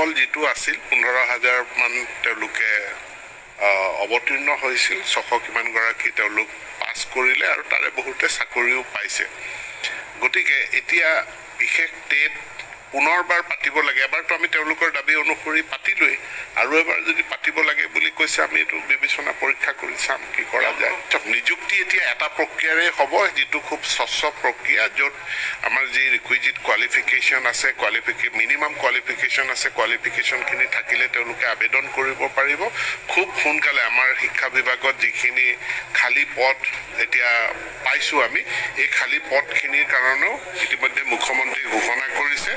ফলাফল যেটো আছিল 15,000 মান তেওঁলোকে অৱতীৰ্ণ হৈছিল 600 কিমান গৰাকী তেওঁলোক পাছ কৰিলে আৰু তাৰে বহুতে চাকৰিও পাইছে গতিকে এতিয়া বিশেষ টেট পুনৰবাৰ পাতিব লাগে এবাৰতো আমি তেওঁলোকৰ দাবী অনুসৰি পাতিলোই আৰু এবাৰ যদি পাতিব লাগে বুলি কৈছে আমি এটো বিবেচনা পৰীক্ষা কৰি চাম কি কৰা যায় নিযুক্তি এতিয়া এটা প্ৰক্ৰিয়াৰে হ'ব যেটো খুব স্বচ্ছ প্ৰক্ৰিয়া যত আমাৰ যি ৰিকুইজিট কোৱালিফিকেশন আছে মিনিমাম কোৱালিফিকেশন আছে কোৱালিফিকেশন খিনি থাকিলে তেওঁলোকে আবেদন কৰিব পাৰিব খুব সোনকালে আমাৰ শিক্ষা বিভাগত যিখিনি খালী পদ এতিয়া পাইছো আমি এই খালী পদখিনিৰ কাৰণেও ইতিমধ্যে মুখ্যমন্ত্ৰী ঘোষণা কৰিছে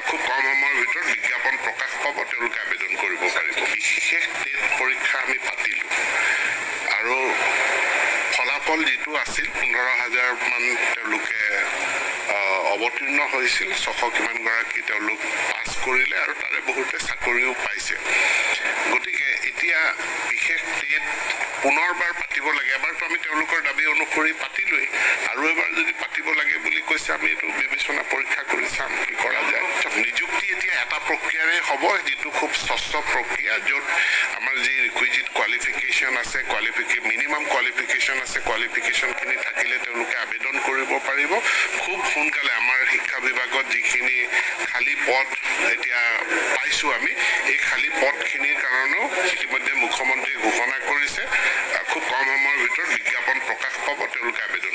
খুব কম সময়ৰ ভিতৰত বিজ্ঞাপন প্ৰকাশ পাব তেওঁলোকে আবেদন কৰিব পাৰিব বিশেষ টেট পৰীক্ষা আমি পাতিলো আৰু ফলাফল যেটো আছিল 15,000 মান তেওঁলোকে অৱতীৰ্ণ হৈছিল 600 কিমান গৰাকী তেওঁলোক পাছ কৰিলে আৰু তাৰে বহুতে চাকৰিও পাইছে গতিকে এতিয়া বিশেষ টেট পুনৰবাৰ পাতিব লাগে এবাৰতো আমি তেওঁলোকৰ দাবী অনুসৰি পাতিলোই আৰু এবাৰ যদি পাতিব লাগে বুলি কৈছে আমি এটো বিবেচনা পৰীক্ষা কৰি চাম কি কৰা যায় নিযুক্তি এতিয়া এটা প্ৰক্ৰিয়াৰে হ'ব যেটো খুব স্বচ্ছ প্ৰক্ৰিয়া যত আমাৰ যি ৰিকুইজিট কোৱালিফিকেশন আছে মিনিমাম কোৱালিফিকেশন আছে কোৱালিফিকেশন খিনি থাকিলে তেওঁলোকে আবেদন কৰিব পাৰিব খুব সোনকালে আমাৰ শিক্ষা বিভাগত যিখিনি খালী পদ এতিয়া পাইছো আমি এই খালী পদখিনিৰ কাৰণেও ইতিমধ্যে মুখ্যমন্ত্ৰী ঘোষণা কৰিছে খুব কম সময়ৰ ভিতৰত বিজ্ঞাপন প্ৰকাশ পাব তেওঁলোকে আবেদন